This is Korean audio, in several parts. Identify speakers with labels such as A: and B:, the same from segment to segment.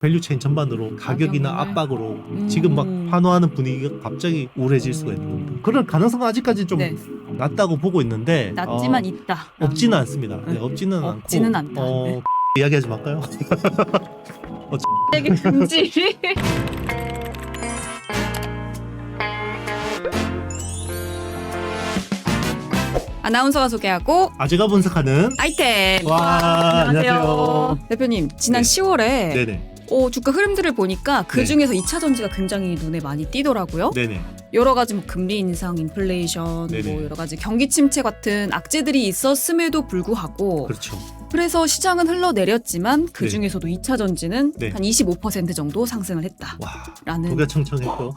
A: 밸류체인 전반으로 가격이나
B: 가격을.
A: 압박으로 지금 막 환호하는 분위기가 갑자기 우울해질 수가 있는 겁니다. 그런 가능성은 아직까지 좀
B: 네.
A: 낮다고 보고 있는데
B: 낮지만 있다.
A: 없지는 않습니다. 네, 없지는 않고
B: 없지는 않다. 네.
A: 이야기하지 말까요?
B: 되게 금지. 아나운서가 소개하고
A: 아재가 분석하는
B: 아이템.
A: 와, 안녕하세요.
B: 대표님, 지난
A: 네.
B: 10월에
A: 네네
B: 주가 흐름들을 보니까 그
A: 네.
B: 중에서 2차 전지가 굉장히 눈에 많이 띄더라고요.
A: 네네
B: 여러 가지 뭐 금리 인상, 인플레이션,
A: 네네.
B: 뭐 여러 가지 경기 침체 같은 악재들이 있었음에도 불구하고
A: 그렇죠.
B: 그래서 시장은 흘러내렸지만 그
A: 네.
B: 중에서도 2차 전지는
A: 네.
B: 한 25% 정도 상승을 했다라는.
A: 와 누가 청청했고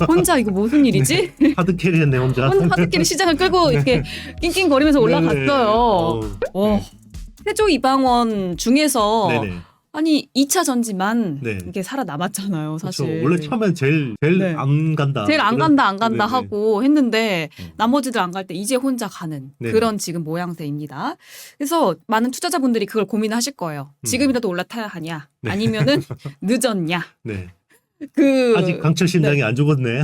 B: 혼자 이거 무슨 일이지?
A: 하드캐리했네 혼자.
B: 하드캐리 시장을 끌고 이렇게 낑낑거리면서 올라갔어요.
A: 네.
B: 태조 이방원 중에서
A: 네네.
B: 아니 2차 전지만
A: 네.
B: 이게 살아남았잖아요, 사실.
A: 그렇죠. 원래 처음엔 제일
B: 네.
A: 안 간다.
B: 제일 안
A: 그런-
B: 간다 안 간다
A: 네네.
B: 하고 했는데
A: 네.
B: 나머지들 안 갈 때 이제 혼자 가는
A: 네네.
B: 그런 지금 모양새입니다. 그래서 많은 투자자분들이 그걸 고민하실 거예요. 지금이라도 올라타야 하냐
A: 네.
B: 아니면은 늦었냐.
A: 네.
B: 그
A: 아직 강철 신당이 안 죽었네.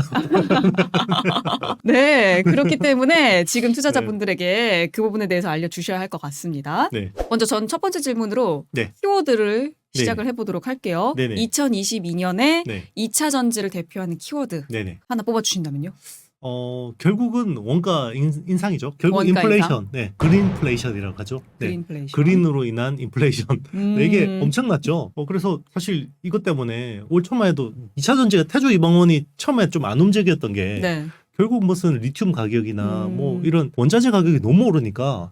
B: 네, 그렇기 때문에 지금 투자자분들에게 그 부분에 대해서 알려주셔야 할 것 같습니다.
A: 네.
B: 먼저 전 첫 번째 질문으로
A: 네.
B: 키워드를 시작을 해보도록 할게요.
A: 네네.
B: 2022년에
A: 네.
B: 2차 전지를 대표하는 키워드
A: 네네.
B: 하나 뽑아주신다면요?
A: 결국은 원가 인상이죠. 결국
B: 원가
A: 인플레이션.
B: 인상?
A: 네. 그린플레이션이라고 하죠. 네.
B: 그린플레이션.
A: 그린으로 인한 인플레이션. 네, 이게
B: 음.
A: 엄청났죠. 그래서 사실 이것 때문에 올 초만 해도 2차 전지가 태조 이방원이 처음에 좀 안 움직였던 게
B: 네.
A: 결국 무슨 리튬 가격이나
B: 음.
A: 뭐 이런 원자재 가격이 너무 오르니까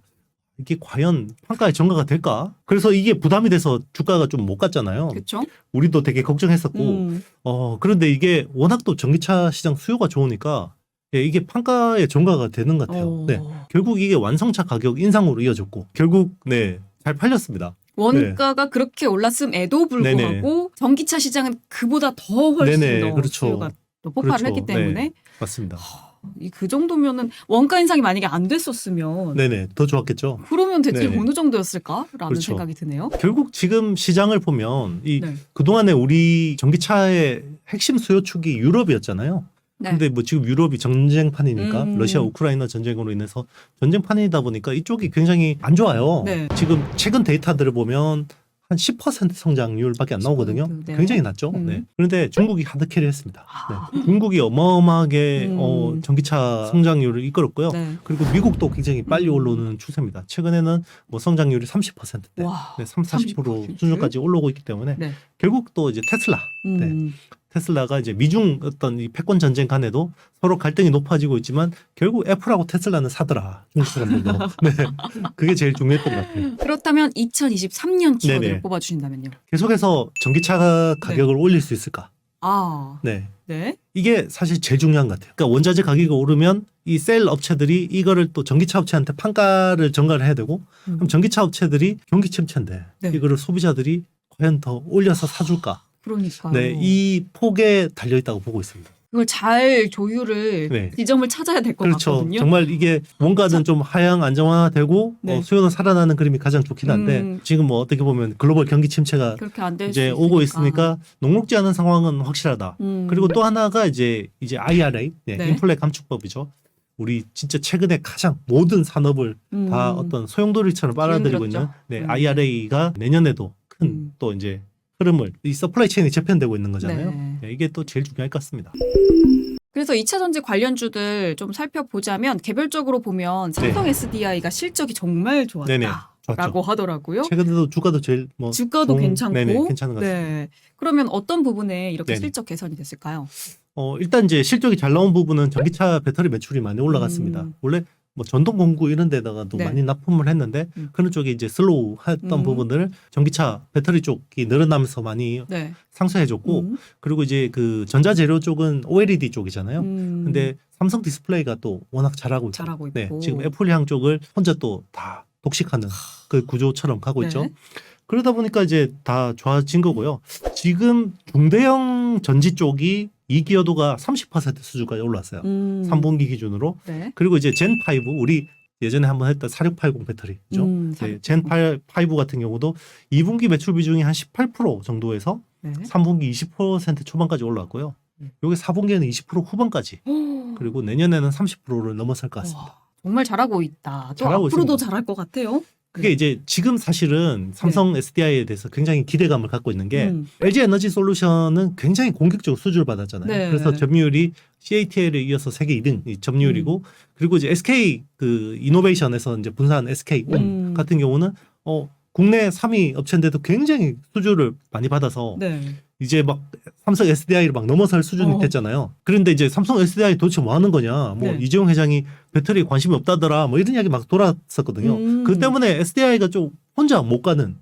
A: 이게 과연 판가에 전가가 될까? 그래서 이게 부담이 돼서 주가가 좀 못 갔잖아요.
B: 그렇죠.
A: 우리도 되게 걱정했었고 그런데 이게 워낙 또 전기차 시장 수요가 좋으니까 이게 판가에 전가가 되는 것 같아요. 네. 결국 이게 완성차 가격 인상으로 이어졌고 결국 잘 팔렸습니다.
B: 원가가 그렇게 올랐음에도 불구하고
A: 네네.
B: 전기차 시장은 그보다 더 훨씬
A: 네네,
B: 더
A: 그렇죠.
B: 수요가 또 폭발을
A: 그렇죠.
B: 했기 때문에
A: 네, 맞습니다.
B: 그 정도면은 원가 인상이 만약에 안 됐었으면
A: 네네 더 좋았겠죠.
B: 그러면 대체
A: 네네.
B: 어느 정도였을까라는
A: 그렇죠.
B: 생각이 드네요.
A: 결국 지금 시장을 보면 이
B: 네.
A: 그동안에 우리 전기차의 핵심 수요축이 유럽이었잖아요.
B: 네.
A: 근데 뭐 지금 유럽이 전쟁판이니까
B: 음.
A: 러시아 우크라이나 전쟁으로 인해서 전쟁판이다 보니까 이쪽이 굉장히 안 좋아요.
B: 네.
A: 지금 최근 데이터들을 보면 한 10% 성장률밖에 안 나오거든요.
B: 10%, 네.
A: 굉장히 낮죠.
B: 음.
A: 네. 그런데 중국이 하드캐리했습니다.
B: 아.
A: 네. 중국이 어마어마하게 전기차 성장률을 이끌었고요.
B: 네.
A: 그리고 미국도 굉장히 빨리
B: 음.
A: 올라오는 추세입니다. 최근에는 뭐 성장률이 30%대,
B: 와.
A: 30, 40% 수준까지 올라오고 있기 때문에
B: 네.
A: 결국 또 이제 테슬라, 테슬라가 이제 미중 어떤 이 패권 전쟁 간에도 서로 갈등이 높아지고 있지만 결국 애플하고 테슬라는 사더라 중국 사람들도. 네, 그게 제일 중요했던 것 같아요.
B: 그렇다면 2023년 키워드를
A: 네네.
B: 뽑아주신다면요?
A: 계속해서 전기차 가격을 올릴 수 있을까?
B: 아,
A: 네.
B: 네.
A: 이게 사실 제일 중요한 것 같아요. 그러니까 원자재 가격이 오르면 이 셀 업체들이 이거를 또 전기차 업체한테 판가를 전가를 해야 되고 그럼 전기차 업체들이 경기 침체인데
B: 네.
A: 이거를 소비자들이 과연 더 올려서 사줄까?
B: 그러니까요.
A: 네, 이 폭에 달려 있다고 보고 있습니다.
B: 그걸 잘 조율을
A: 네.
B: 지점을 찾아야 될 것
A: 그렇죠.
B: 같거든요.
A: 정말 이게 원가는 좀 하향 안정화되고
B: 네.
A: 수요는 살아나는 그림이 가장 좋긴 한데 지금 뭐 어떻게 보면 글로벌 경기 침체가
B: 그렇게 안 될 수
A: 이제 오고 있으니까 녹록지 않은 상황은 확실하다. 그리고 또 하나가 이제 IRA,
B: 네.
A: 인플레 감축법이죠. 우리 진짜 최근에 가장 모든 산업을 다 어떤 소용돌이처럼 빨아들이고 있는
B: 기울였죠.
A: IRA가 내년에도 큰 또 이제 흐름을 이 서플라이 체인이 재편되고 있는 거잖아요.
B: 네.
A: 네, 이게 또 제일 중요할 것 같습니다.
B: 그래서 2차 전지 관련주들 좀 살펴보자면 개별적으로 보면 삼성 SDI가 실적이 정말
A: 네네,
B: 좋았다라고 하더라고요.
A: 최근에도 주가도 제일 뭐
B: 주가도 괜찮고.
A: 네네, 괜찮은 것 같습니다.
B: 네. 그러면 어떤 부분에 이렇게
A: 네네.
B: 실적 개선이 됐을까요?
A: 일단 이제 실적이 잘 나온 부분은 전기차 배터리 매출이 많이 올라갔습니다. 원래 뭐 전동 공구 이런 데다가도
B: 네.
A: 많이 납품을 했는데 그런 쪽이 이제 슬로우 했던 부분을 전기차 배터리 쪽이 늘어나면서 많이
B: 네.
A: 상쇄해줬고 그리고 이제 그 전자재료 쪽은 OLED 쪽이잖아요. 근데 삼성 디스플레이가 또 워낙 잘하고 있고,
B: 잘하고
A: 네,
B: 있고.
A: 지금 애플향 쪽을 혼자 또 다 독식하는 그 구조처럼 가고
B: 네.
A: 있죠. 그러다 보니까 이제 다 좋아진 거고요. 지금 중대형 전지 쪽이 2기여도가 30% 수준까지 올랐어요. 3분기 기준으로.
B: 네.
A: 그리고 이제 젠5 우리 예전에 한번 했던 4680 배터리죠. 네, 젠5 같은 경우도 2분기 매출 비중이 한 18% 정도에서
B: 네.
A: 3분기 20% 초반까지 올라왔고요. 요게 4분기에는 20% 후반까지. 그리고 내년에는 30%를 넘어설 것 같습니다.
B: 와, 정말 잘하고 있다. 또
A: 잘하고
B: 앞으로도
A: 있습니다.
B: 잘할 것 같아요.
A: 그게 이제 지금 사실은 삼성 SDI에 대해서 굉장히 기대감을 갖고 있는 게 LG 에너지 솔루션은 굉장히 공격적으로 수주를 받았잖아요.
B: 네.
A: 그래서 점유율이 CATL에 이어서 세계 2등 점유율이고 그리고 이제 SK 그 이노베이션에서 이제 분사한 SK 같은 경우는 국내 3위 업체인데도 굉장히 수주를 많이 받아서
B: 네.
A: 이제 막 삼성 SDI를 막 넘어설 수준이 됐잖아요. 그런데 이제 삼성 SDI 도대체 뭐 하는 거냐. 뭐
B: 네.
A: 이재용 회장이 배터리에 관심이 없다더라. 뭐 이런 이야기 막 돌았었거든요. 그 때문에 SDI가 좀 혼자 못 가는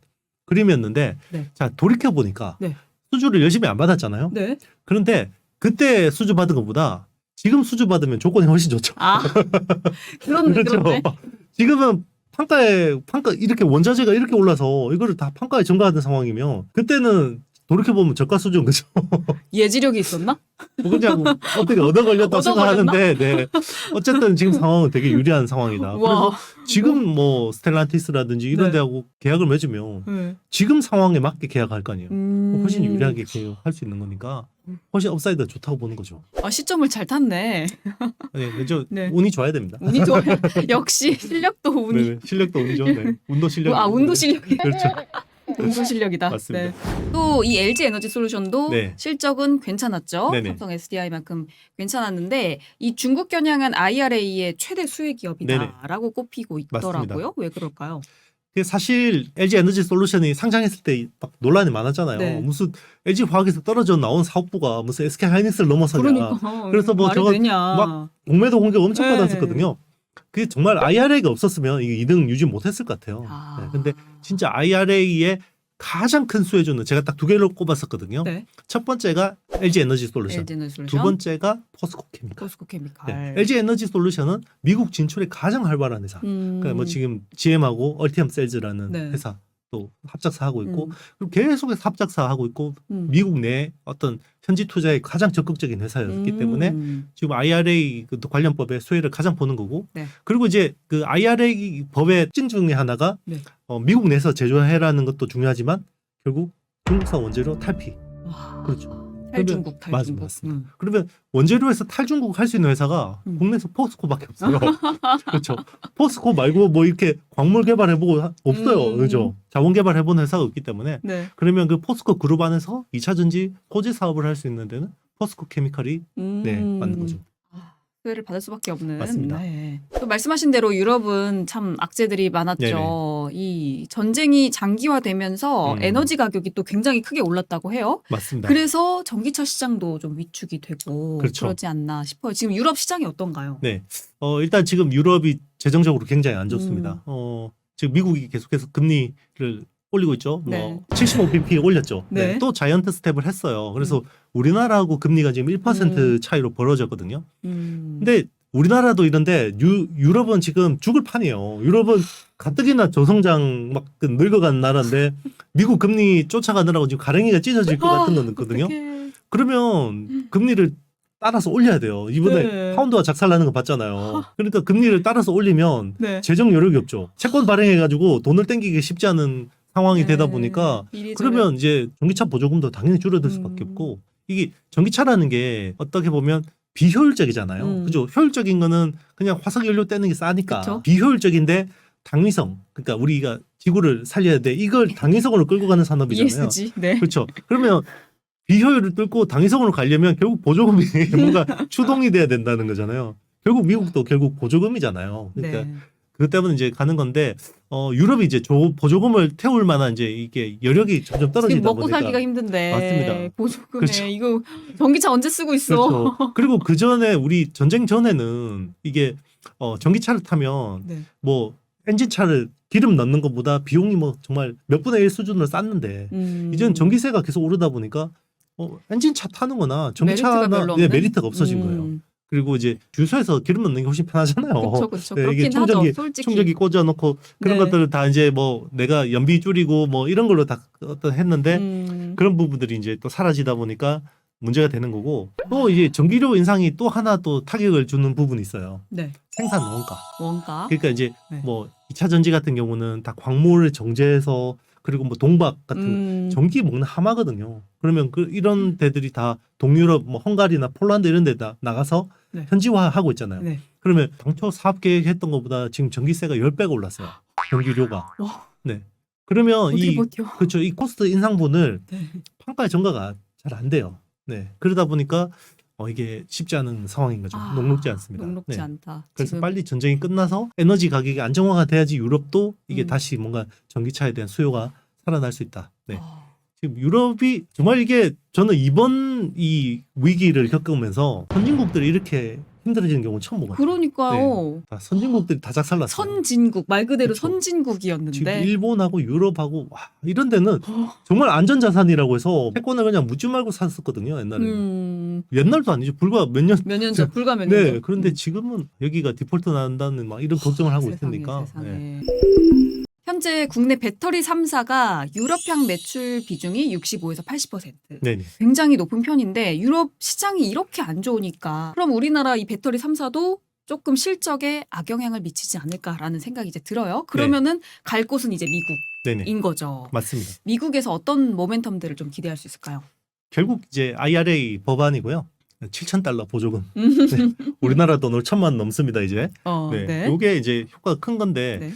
A: 그림이었는데
B: 네.
A: 자 돌이켜 보니까
B: 네.
A: 수주를 열심히 안 받았잖아요.
B: 네.
A: 그런데 그때 수주 받은 것보다 지금 수주 받으면 조건이 훨씬 좋죠.
B: 아, 그렇네.
A: 지금은 판가 이렇게 원자재가 이렇게 올라서 이거를 다 판가에 전가하는 상황이면 그때는 돌이켜보면 저가 수준 거죠.
B: 예지력이 있었나?
A: 뭐 그냥 어떻게 얻어 걸렸다고
B: 얻어
A: 생각하는데 네. 어쨌든 지금 상황은 되게 유리한 상황이다. 그래서
B: 와.
A: 지금 뭐 스텔란티스라든지 이런
B: 네.
A: 데하고 계약을 맺으면
B: 네.
A: 지금 상황에 맞게 계약할 거 아니에요. 훨씬 유리하게 계약할 수 있는 거니까 훨씬 업사이드가 좋다고 보는 거죠.
B: 아, 시점을 잘 탔네.
A: 네, 그죠?
B: 네.
A: 운이 좋아야 됩니다.
B: 운이 좋아요. 역시 실력도 운이.
A: 네, 실력도 운이죠. 네. 운도 실력.
B: 아, 운도 실력이.
A: 그렇죠.
B: 운도 실력이다.
A: 맞습니다.
B: 네. 또 이 LG 에너지 솔루션도
A: 네.
B: 실적은 괜찮았죠.
A: 네네.
B: 삼성 SDI만큼 괜찮았는데 이 중국 겨냥한 IRA의 최대 수혜 기업이다라고 꼽히고 있더라고요.
A: 맞습니다.
B: 왜 그럴까요?
A: 그게 사실 LG 에너지 솔루션이 상장했을 때 막 논란이 많았잖아요.
B: 네.
A: 무슨 LG 화학에서 떨어져 나온 사업부가 무슨 SK 하이닉스를 넘어서냐.
B: 그러니까.
A: 그래서 뭐
B: 말이
A: 저거
B: 되냐.
A: 막 공매도 공격 엄청
B: 네.
A: 받았었거든요. 그게 정말 IRA가 없었으면 이게 2등 유지 못했을 것 같아요.
B: 아.
A: 네, 근데 진짜 IRA의 가장 큰 수혜주는 제가 딱 두 개로 꼽았었거든요.
B: 네.
A: 첫 번째가 LG 에너지 솔루션,
B: LG 에너지 솔루션.
A: 두 번째가 포스코 케미칼.
B: 포스코 케미칼.
A: 네. LG 에너지 솔루션은 미국 진출에 가장 활발한 회사. 그러니까 뭐 지금 GM하고 얼티엄 셀즈라는
B: 네.
A: 회사 또 합작사 하고 있고 그리고 계속해서 합작사 하고 있고 미국 내 어떤 현지 투자에 가장 적극적인 회사였기 때문에 지금 IRA 그 관련법의 수혜를 가장 보는 거고
B: 네.
A: 그리고 이제 그 IRA 법의 특징 중에 하나가
B: 네.
A: 미국 내에서 제조해라는 것도 중요하지만 결국 중국산 원재료 탈피.
B: 와.
A: 그렇죠.
B: 탈중국, 탈중국.
A: 맞습니다. 그러면 원재료에서 탈중국 할 수 있는 회사가 국내에서 포스코밖에 없어요. 그렇죠. 포스코 말고 뭐 이렇게 광물 개발해보고 없어요. 그죠. 자원 개발해본 회사가 없기 때문에
B: 네.
A: 그러면 그 포스코 그룹 안에서 2차 전지 소재 사업을 할 수 있는 데는 포스코 케미칼이 네, 맞는 거죠.
B: 수혜를 받을 수밖에 없는.
A: 맞습니다.
B: 네. 또 말씀하신 대로 유럽은 참 악재들이 많았죠. 이 전쟁이 장기화되면서 에너지 가격이 또 굉장히 크게 올랐다고 해요.
A: 맞습니다.
B: 그래서 전기차 시장도 좀 위축이 되고
A: 그렇죠.
B: 그러지 않나 싶어요. 지금 유럽 시장이 어떤가요?
A: 네. 일단 지금 유럽이 재정적으로 굉장히 안 좋습니다. 지금 미국이 계속해서 금리를 올리고 있죠.
B: 네.
A: 뭐 75bp 올렸죠.
B: 네.
A: 또 자이언트 스텝을 했어요. 그래서 우리나라하고 금리가 지금 1% 차이로 벌어졌거든요. 근데 우리나라도 이런데 유럽은 지금 죽을 판이에요. 유럽은 가뜩이나 저성장 막 늙어간 나라인데 미국 금리 쫓아가느라고 지금 가랭이가 찢어질 것 같은 건 있거든요. 그러면 금리를 따라서 올려야 돼요. 이번에
B: 네.
A: 파운드가 작살나는 거 봤잖아요. 그러니까 금리를 따라서 올리면
B: 네.
A: 재정 여력이 없죠. 채권 발행해가지고 돈을 땡기기 쉽지 않은 상황이 되다 보니까 그러면 이제 전기차 보조금도 당연히 줄어들 수밖에 없고 이게 전기차라는 게 어떻게 보면 비효율적이잖아요. 그죠? 효율적인 거는 그냥 화석 연료 떼는 게 싸니까
B: 그쵸?
A: 비효율적인데 당위성 그러니까 우리가 지구를 살려야 돼. 이걸 당위성으로 끌고 가는 산업이잖아요.
B: ESG. 네.
A: 그렇죠. 그러면 비효율을 뚫고 당위성으로 가려면 결국 보조금이 뭔가 추동이 돼야 된다는 거잖아요. 결국 미국도 결국 보조금이잖아요. 그러니까
B: 네.
A: 그것 때문에 이제 가는 건데 유럽이 이제 보조금을 태울 만한 이제 이게 여력이 점점 떨어지다
B: 지금 먹고
A: 보니까
B: 살기가 힘든데
A: 맞습니다.
B: 보조금에
A: 그렇죠.
B: 이거 전기차 언제 쓰고 있어?
A: 그렇죠. 그리고 그 전에 우리 전쟁 전에는 이게 전기차를 타면
B: 네.
A: 뭐 엔진차를 기름 넣는 것보다 비용이 뭐 정말 몇 분의 1 수준으로 쌌는데 이제는 전기세가 계속 오르다 보니까 엔진차 타는 거나 전기차나 메리트가 없어진 거예요. 그리고 이제 주유소에서 기름 넣는 게 훨씬 편하잖아요.
B: 그렇죠.
A: 네,
B: 그렇긴
A: 이게
B: 하죠. 솔직히.
A: 충전기 꽂아놓고 그런
B: 네.
A: 것들을 다 이제 뭐 내가 연비 줄이고 뭐 이런 걸로 다 했는데 그런 부분들이 이제 또 사라지다 보니까 문제가 되는 거고 또 이제 전기료 인상이 또 하나 또 타격을 주는 부분이 있어요.
B: 네.
A: 생산 원가.
B: 원가.
A: 그러니까 이제
B: 네.
A: 뭐 2차 전지 같은 경우는 다 광물을 정제해서 그리고 뭐 동박 같은 전기 먹는 하마거든요. 그러면 이런 데들이 다 동유럽, 뭐 헝가리나 폴란드 이런 데다 나가서
B: 네.
A: 현지화하고 있잖아요.
B: 네.
A: 그러면 당초 사업 계획했던 것보다 지금 전기세가 10배가 올랐어요. 전기료가.
B: 와.
A: 네. 그러면
B: 어떻게 버텨?
A: 그렇죠. 이 코스트 인상분을
B: 네.
A: 판가의 전가가 잘 안 돼요. 네. 그러다 보니까 이게 쉽지 않은 상황인 거죠. 녹록지 않습니다.
B: 녹록지
A: 네.
B: 않다.
A: 그래서
B: 지금.
A: 빨리 전쟁이 끝나서 에너지 가격이 안정화가 돼야지 유럽도 이게
B: 음.
A: 다시 뭔가 전기차에 대한 수요가 살아날 수 있다. 네.
B: 아.
A: 지금 유럽이 정말 이게 저는 이번 이 위기를 겪으면서 선진국들이 이렇게 힘들어지는 경우는 처음 본 것 같아요.
B: 그러니까요.
A: 다 선진국들이 다 작살났어요.
B: 선진국 말 그대로
A: 그쵸.
B: 선진국이었는데
A: 지금 일본하고 유럽하고 이런 데는 정말 안전자산이라고 해서 채권을 그냥 묻지 말고 샀었거든요. 옛날에는. 옛날도 아니죠. 불과 몇 년.
B: 몇 년 전, 불과 몇 년 전.
A: 네. 그런데 지금은 여기가 디폴트 난다는 막 이런 걱정을 하고
B: 세상에,
A: 있으니까.
B: 세상에.
A: 네.
B: 현재 국내 배터리 3사가 유럽향 매출 비중이 65에서 80%.
A: 네네.
B: 굉장히 높은 편인데 유럽 시장이 이렇게 안 좋으니까 그럼 우리나라 이 배터리 3사도 조금 실적에 악영향을 미치지 않을까라는 생각이 이제 들어요. 그러면은 갈 곳은 이제 미국인
A: 네네.
B: 거죠.
A: 맞습니다.
B: 미국에서 어떤 모멘텀들을 좀 기대할 수 있을까요?
A: 결국 이제 IRA 법안이고요. $7,000 보조금. 네. 우리나라 돈으로 1,000만 넘습니다, 이제. 네.
B: 네.
A: 요게 이제 효과가 큰 건데
B: 네.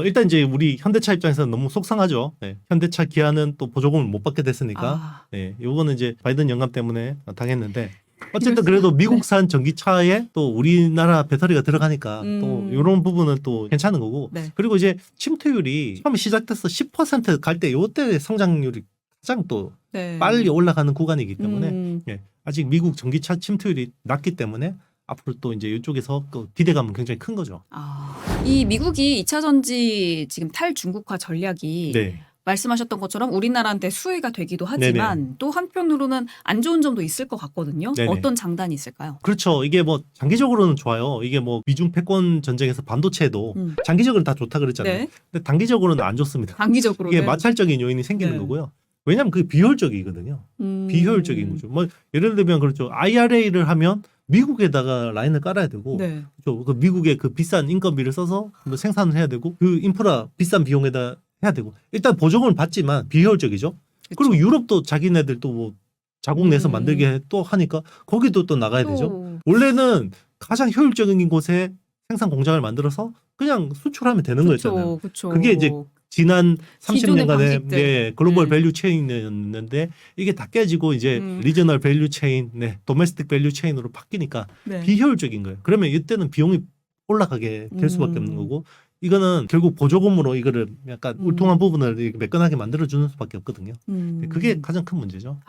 A: 일단 이제 우리 현대차 입장에서는 너무 속상하죠. 네. 현대차 기아는 또 보조금을 못 받게 됐으니까. 네. 요거는 이제 바이든 영감 때문에 당했는데 어쨌든 그래도 미국산 전기차에 또 우리나라 배터리가 들어가니까 또 이런 부분은 또 괜찮은 거고.
B: 네.
A: 그리고 이제 침투율이 처음에 시작돼서 10% 갈 때 요때 성장률이 가장 또
B: 네.
A: 빨리 올라가는 구간이기 때문에 아직 미국 전기차 침투율이 낮기 때문에 앞으로 또 이제 이쪽에서 또 기대감은 굉장히 큰 거죠.
B: 이 미국이 2차 전지 지금 탈중국화 전략이
A: 네.
B: 말씀하셨던 것처럼 우리나라한테 수혜가 되기도 하지만 또 한편으로는 안 좋은 점도 있을 것 같거든요.
A: 네네.
B: 어떤 장단이 있을까요?
A: 그렇죠. 이게 뭐 장기적으로는 좋아요. 이게 뭐 미중 패권 전쟁에서 반도체도 장기적으로는 다 좋다 그랬잖아요.
B: 네.
A: 근데 단기적으로는 안 좋습니다.
B: 단기적으로는
A: 이게 마찰적인 요인이 생기는
B: 네.
A: 거고요. 왜냐하면 그게 비효율적이거든요. 비효율적인 거죠. 뭐 예를 들면 그렇죠. IRA를 하면 미국에다가 라인을 깔아야 되고,
B: 네.
A: 그렇죠. 그 미국의 그 비싼 인건비를 써서 뭐 생산을 해야 되고, 그 인프라 비싼 비용에다 해야 되고, 일단 보조금을 받지만 비효율적이죠.
B: 그쵸.
A: 그리고 유럽도 자기네들 또 뭐 자국 내서 만들게 또 하니까 거기도 또 나가야 되죠. 원래는 가장 효율적인 곳에 생산 공장을 만들어서 그냥 수출하면 되는 거였잖아요.
B: 그쵸.
A: 그게 이제 지난
B: 기존의
A: 30년간의
B: 방식들.
A: 글로벌
B: 네.
A: 밸류 체인이었는데 이게 다 깨지고 이제 리저널 밸류 체인, 도메스틱 밸류 체인으로 바뀌니까
B: 네.
A: 비효율적인 거예요. 그러면 이때는 비용이 올라가게 될 수밖에 없는 거고 이거는 결국 보조금으로 이거를 약간 울퉁한 부분을 이렇게 매끈하게 만들어주는 수밖에 없거든요. 그게 가장 큰 문제죠.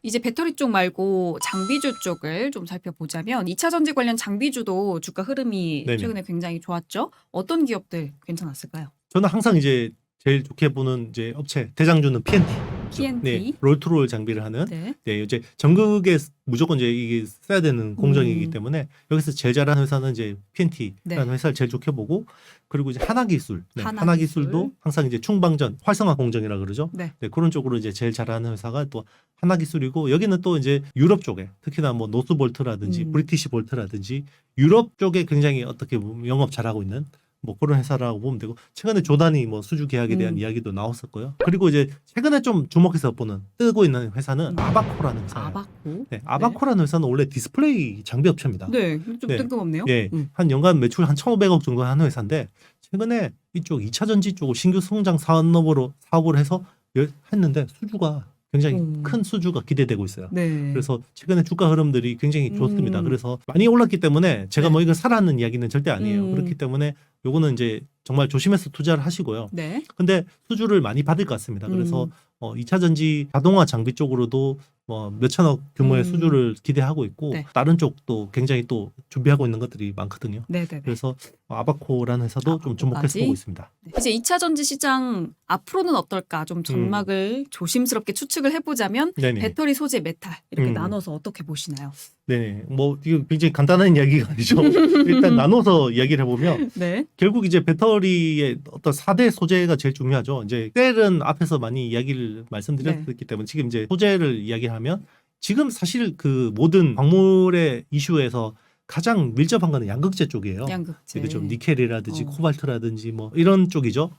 B: 이제 배터리 쪽 말고 장비주 쪽을 좀 살펴보자면 2차 전지 관련 장비주도 주가 흐름이
A: 네네.
B: 최근에 굉장히 좋았죠. 어떤 기업들 괜찮았을까요?
A: 저는 항상 이제 제일 좋게 보는 이제 업체 대장주는 PNT.
B: PNT.
A: 네, 롤투롤 장비를 하는.
B: 네.
A: 네, 이제 전국에 무조건 이제 이게 써야 되는 공정이기 때문에 여기서 제일 잘하는 회사는 이제 PNT라는
B: 네.
A: 회사를 제일 좋게 보고 그리고 이제 하나기술. 네,
B: 하나기술.
A: 하나기술도 항상 이제 충방전 활성화 공정이라 그러죠.
B: 네.
A: 네, 그런 쪽으로 이제 제일 잘하는 회사가 또 하나기술이고 여기는 또 이제 유럽 쪽에 특히나 뭐 노스볼트라든지 브리티시 볼트라든지 유럽 쪽에 굉장히 어떻게 보면 영업 잘하고 있는 뭐 그런 회사라고 보면 되고 최근에 조단이 뭐 수주 계약에 대한 이야기도 나왔었고요. 그리고 이제 최근에 좀 주목해서 보는 뜨고 있는 회사는 아바코라는 회사예요.
B: 아바코.
A: 네, 아바코라는 회사는 원래 디스플레이 장비 업체입니다.
B: 네, 좀
A: 네.
B: 뜬금없네요.
A: 네, 한 연간 매출 한 1,500억 정도 하는 회사인데 최근에 이쪽 2차 전지 쪽을 신규 성장 사업으로 해서 했는데 수주가 굉장히 큰 수주가 기대되고 있어요.
B: 네.
A: 그래서 최근에 주가 흐름들이 굉장히 좋습니다. 그래서 많이 올랐기 때문에 제가 뭐 이걸 사라는 이야기는 절대 아니에요. 그렇기 때문에 요거는 이제 정말 조심해서 투자를 하시고요.
B: 네.
A: 근데 수주를 많이 받을 것 같습니다. 그래서 2차 전지 자동화 장비 쪽으로도 뭐 몇천억 규모의 수주를 기대하고 있고
B: 네.
A: 다른 쪽도 굉장히 또 준비하고 있는 것들이 많거든요.
B: 네.
A: 그래서 아바코라는 회사도 좀 주목해서
B: 아바코까지?
A: 보고 있습니다.
B: 이제 2차 전지 시장 앞으로는 어떨까 좀 전막을 조심스럽게 추측을 해보자면
A: 네네.
B: 배터리 소재 메탈 이렇게 나눠서 어떻게 보시나요?
A: 네, 뭐 이거 굉장히 간단한 이야기가 아니죠. 일단 나눠서 이야기를 해보면
B: 네.
A: 결국 이제 배터리의 어떤 4대 소재가 제일 중요하죠. 이제 셀은 앞에서 많이 이야기를 말씀드렸기 때문에 지금 이제 소재를 이야기하면 지금 사실 그 모든 광물의 이슈에서 가장 밀접한 거는 양극재 쪽이에요.
B: 양극재.
A: 그렇죠. 니켈이라든지 코발트라든지 뭐 이런 쪽이죠.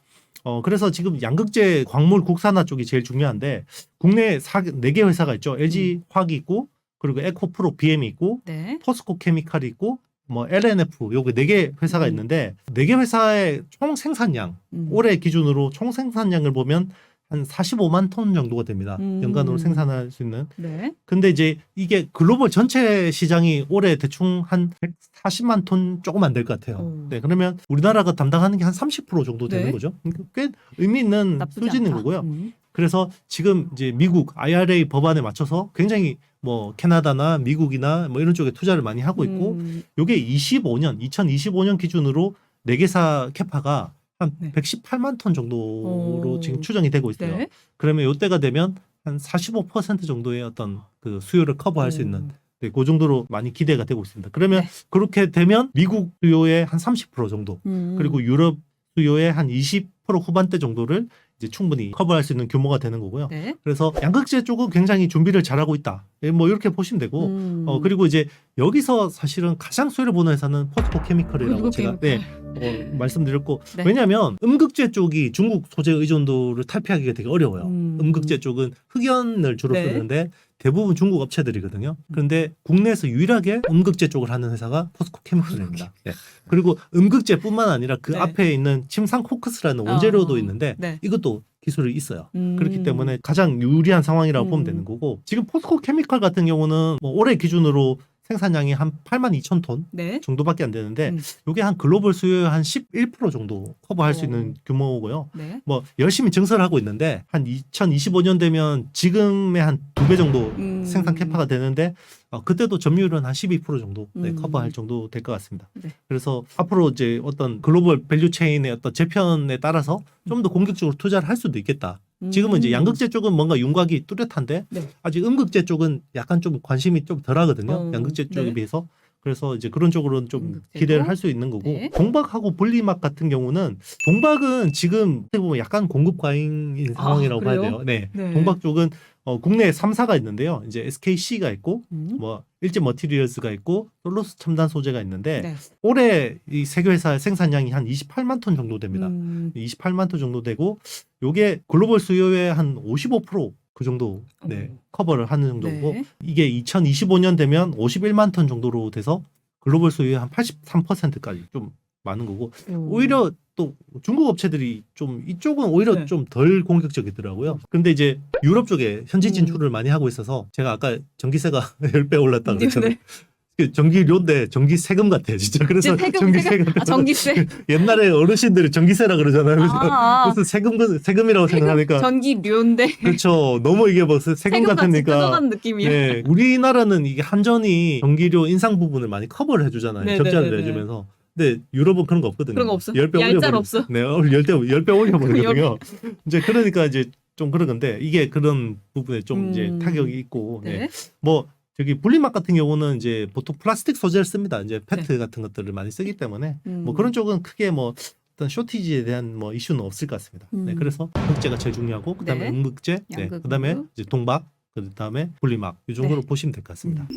A: 그래서 지금 양극재 광물 국산화 쪽이 제일 중요한데 국내 4개 회사가 있죠. LG 화학이 있고 그리고 에코프로 BM이 있고
B: 네.
A: 포스코 케미칼이 있고 뭐 LNF 요게 4개 회사가 있는데 4개 회사의 총 생산량 올해 기준으로 총 생산량을 보면 한 45만 톤 정도가 됩니다. 연간으로 생산할 수 있는.
B: 네.
A: 근데 이제 이게 글로벌 전체 시장이 올해 대충 한 140만 톤 조금 안 될 것 같아요. 네, 그러면 우리나라가 담당하는 게 한 30% 정도 되는
B: 네.
A: 거죠. 꽤 의미 있는
B: 나쁘지
A: 수준인
B: 않다.
A: 거고요. 그래서 지금 이제 미국 IRA 법안에 맞춰서 굉장히 뭐 캐나다나 미국이나 뭐 이런 쪽에 투자를 많이 하고 있고 요게 2025년 기준으로 4개사 캐파가 한
B: 네.
A: 118만 톤 정도로 지금 추정이 되고 있어요.
B: 네.
A: 그러면 요때가 되면 한 45% 정도의 어떤 그 수요를 커버할 수 있는 네, 그 정도로 많이 기대가 되고 있습니다. 그러면
B: 네.
A: 그렇게 되면 미국 수요의 한 30% 정도 그리고 유럽 수요의 한 20% 후반대 정도를 이제 충분히 커버할 수 있는 규모가 되는 거고요.
B: 네.
A: 그래서 양극재 쪽은 굉장히 준비를 잘하고 있다. 예, 뭐 이렇게 보시면 되고 그리고 이제 여기서 사실은 가장 수혜를 보는 회사는 포스코 케미컬이라고 제가 말씀드렸고
B: 네.
A: 왜냐하면 음극재 쪽이 중국 소재 의존도를 탈피하기가 되게 어려워요. 음극재 쪽은 흑연을 주로
B: 네.
A: 쓰는데 대부분 중국 업체들이거든요. 그런데 국내에서 유일하게 음극재 쪽을 하는 회사가 포스코 케미컬입니다. 네. 그리고 음극재뿐만 아니라 그
B: 네.
A: 앞에 있는 침상 코크스라는 원재료도 있는데
B: 네.
A: 이것도 기술이 있어요. 그렇기 때문에 가장 유리한 상황이라고 보면 되는 거고 지금 포스코 케미컬 같은 경우는 뭐 올해 기준으로 생산량이 한 8만 2천 톤
B: 네.
A: 정도밖에 안 되는데 이게 한 글로벌 수요의 한 11% 정도 커버할 수 있는 규모고요.
B: 네.
A: 뭐 열심히 증설을 하고 있는데 한 2025년 되면 지금의 한 2배 정도 생산 캐파가 되는데 그때도 점유율은 한 12% 정도 커버할 정도 될 것 같습니다.
B: 네.
A: 그래서 앞으로 이제 어떤 글로벌 밸류 체인의 어떤 재편에 따라서 좀 더 공격적으로 투자를 할 수도 있겠다. 지금은 이제 양극재 쪽은 뭔가 윤곽이 뚜렷한데
B: 네.
A: 아직 음극재 쪽은 약간 좀 관심이 좀 덜하거든요. 양극재 쪽에
B: 네.
A: 비해서. 그래서 이제 그런 쪽으로는 좀
B: 음극재도?
A: 기대를 할 수 있는 거고
B: 네.
A: 동박하고 분리막 같은 경우는 동박은 지금 어떻게 보면 약간 공급 과잉인 상황이라고 봐야
B: 그래요?
A: 돼요. 네.
B: 네.
A: 동박 쪽은 국내에 3사가 있는데요. 이제 SKC가 있고 뭐 일제 머티리얼스가 있고 솔로스 첨단 소재가 있는데
B: 네.
A: 올해 이 세 회사의 생산량이 한 28만 톤 정도 됩니다. 28만 톤 정도 되고 요게 글로벌 수요의 한 55%그 정도 커버를 하는 정도고
B: 네.
A: 이게 2025년 되면 51만 톤 정도로 돼서 글로벌 수요의 한 83%까지 좀 많은 거고 오히려 또 중국 업체들이 좀 이쪽은 오히려
B: 네.
A: 좀 덜 공격적이더라고요. 근데 이제 유럽 쪽에 현지 진출을 많이 하고 있어서 제가 아까 전기세가 10배 올랐다 그랬잖아요.
B: 네.
A: 그 전기료인데 전기 세금 같아요, 진짜. 그래서 전기 세금.
B: 전기세.
A: 옛날에 어르신들이 전기세라 그러잖아요. 그래서 무슨 세금이라고 생각하니까.
B: 전기료인데
A: 그렇죠. 너무 이게 뭐 세금
B: 세금 같이
A: 같으니까.
B: 뜯어가는 느낌이야.
A: 네, 우리나라는 이게 한전이 전기료 인상 부분을 많이 커버를 해주잖아요.
B: 네,
A: 적자를
B: 네, 네,
A: 내주면서. 근데 유럽은 그런 거 없거든요.
B: 그런 거 없어.
A: 10배
B: 얄짤
A: 올려버리.
B: 없어.
A: 네, 10배 올려버리거든요. 이제 그러니까 이제 좀 그런 건데 이게 그런 부분에 좀 이제 타격이 있고.
B: 네.
A: 네. 뭐 저기 분리막 같은 경우는 이제 보통 플라스틱 소재를 씁니다. 이제 페트 같은 것들을 많이 쓰기 때문에 뭐 그런 쪽은 크게 뭐 어떤 쇼티지에 대한 뭐 이슈는 없을 것 같습니다. 네, 그래서 음극재가 제일 중요하고 그다음에
B: 네.
A: 음극재, 네,
B: 양극,
A: 그다음에
B: 음극.
A: 이제 동박, 그다음에 분리막 이 정도로 보시면 될 것 같습니다.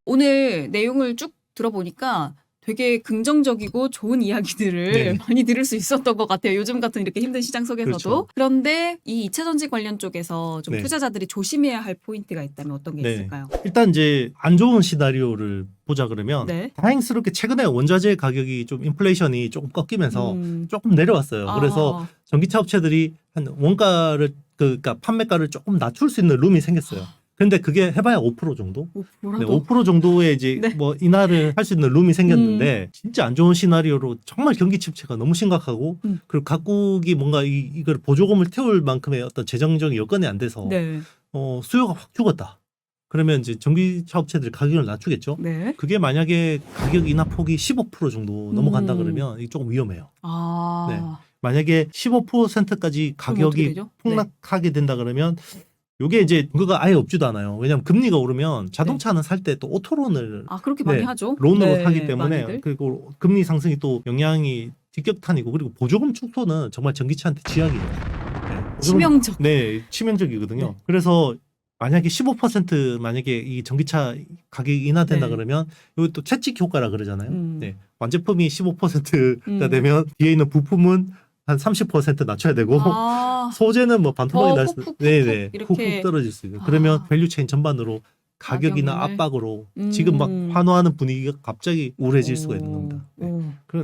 B: 오늘 내용을 쭉 들어보니까 되게 긍정적이고 좋은 이야기들을
A: 네.
B: 많이 들을 수 있었던 것 같아요. 요즘 같은 이렇게 힘든 시장 속에서도.
A: 그렇죠.
B: 그런데 이 2차 전지 관련 쪽에서 좀
A: 네.
B: 투자자들이 조심해야 할 포인트가 있다면 어떤 게
A: 네.
B: 있을까요?
A: 일단 이제 안 좋은 시나리오를 보자 그러면
B: 네.
A: 다행스럽게 최근에 원자재 가격이 좀 인플레이션이 조금 꺾이면서 조금 내려왔어요. 그래서 전기차 업체들이 한 원가를 그러니까 판매가를 조금 낮출 수 있는 룸이 생겼어요. 근데 그게 해봐야 5% 정도? 네, 5% 정도의 이제
B: 네.
A: 뭐 인하를 할 수 있는 룸이 생겼는데 진짜 안 좋은 시나리오로 정말 경기 침체가 너무 심각하고 그리고 각국이 뭔가 이걸 보조금을 태울 만큼의 어떤 재정적인 여건이 안 돼서
B: 네.
A: 수요가 확 죽었다. 그러면 이제 전기차 업체들이 가격을 낮추겠죠.
B: 네.
A: 그게 만약에 가격 인하 폭이 15% 정도 넘어간다 그러면 이게 조금 위험해요.
B: 아.
A: 네. 만약에 15%까지
B: 그럼 어떻게
A: 가격이
B: 되죠?
A: 폭락하게 된다 그러면 요게 이제 그거가 아예 없지도 않아요. 왜냐하면 금리가 오르면 자동차는 살 때 또 오토론을
B: 아, 그렇게 많이 하죠.
A: 론으로
B: 네,
A: 사기 때문에
B: 많이들.
A: 그리고 금리 상승이 또 영향이 직격탄이고 그리고 보조금 축소는 정말 전기차한테 지약이에요. 네. 보조금-
B: 치명적.
A: 네, 치명적이거든요.
B: 네.
A: 그래서 만약에 15% 만약에 이 전기차 가격이 인하된다
B: 네.
A: 그러면 이거 또 채찍 효과라 그러잖아요.
B: 음.
A: 네, 완제품이 15%가 되면 뒤에 있는 부품은 한 30% 낮춰야 되고
B: 아,
A: 소재는 뭐 반토막이 날 수,
B: 훅훅훅
A: 네네,
B: 이렇게.
A: 훅훅 떨어질 수 있고 그러면
B: 아.
A: 밸류체인 전반으로 가격이나
B: 가격을.
A: 압박으로 지금 막 환호하는 분위기가 갑자기 우울해질 수가 있는 겁니다. 네.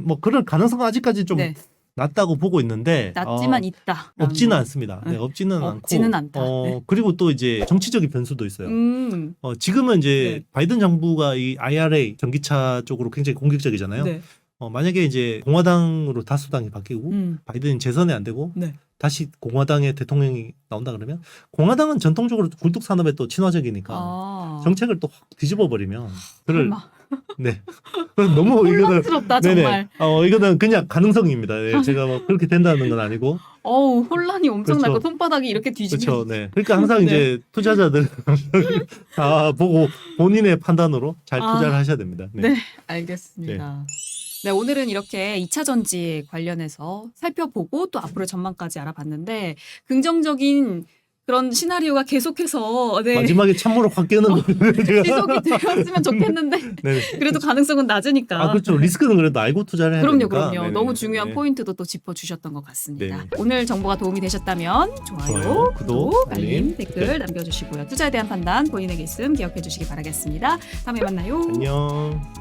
A: 뭐 그런 가능성은 아직까지 좀
B: 네.
A: 낮다고 보고 있는데
B: 낮지만 있다.
A: 없지는 않습니다. 네, 없지는
B: 없지는
A: 않고
B: 않다. 네.
A: 그리고 또 이제 정치적인 변수도 있어요. 지금은 이제
B: 네.
A: 바이든 정부가 이 IRA 전기차 쪽으로 굉장히 공격적이잖아요.
B: 네.
A: 만약에 이제 공화당으로 다수당이 바뀌고 바이든이 재선이 안 되고
B: 네.
A: 다시 공화당의 대통령이 나온다 그러면 공화당은 전통적으로 굴뚝 산업에 또 친화적이니까 정책을 또 확 뒤집어 버리면 그를
B: 설마.
A: 네. 그럼 너무 이거는
B: 혼란스럽다 정말.
A: 이거는 그냥 가능성입니다. 네, 제가 뭐 그렇게 된다는 건 아니고.
B: 어우 혼란이 엄청나고
A: 그렇죠.
B: 손바닥이 이렇게 뒤집혀.
A: 그렇죠. 네. 그러니까 항상
B: 네.
A: 이제 투자자들 다 보고 본인의 판단으로 잘 투자를 하셔야 됩니다.
B: 네, 알겠습니다. 네, 오늘은 이렇게 2차 전지 관련해서 살펴보고 또 앞으로 전망까지 알아봤는데 긍정적인 그런 시나리오가 계속해서
A: 마지막에 찬물을 확 깨는 제가
B: 지속이 되었으면 좋겠는데
A: 네.
B: 그래도 가능성은 낮으니까.
A: 그렇죠. 리스크는 그래도 알고 투자를 해야
B: 그럼요,
A: 되니까.
B: 그럼요.
A: 네네.
B: 너무 중요한
A: 네.
B: 포인트도 또 짚어주셨던 것 같습니다.
A: 네네.
B: 오늘 정보가 도움이 되셨다면 좋아요, 구독, 알림, 댓글 남겨주시고요. 투자에 대한 판단 본인에게 있음 기억해 주시기 바라겠습니다. 다음에 만나요.
A: 안녕.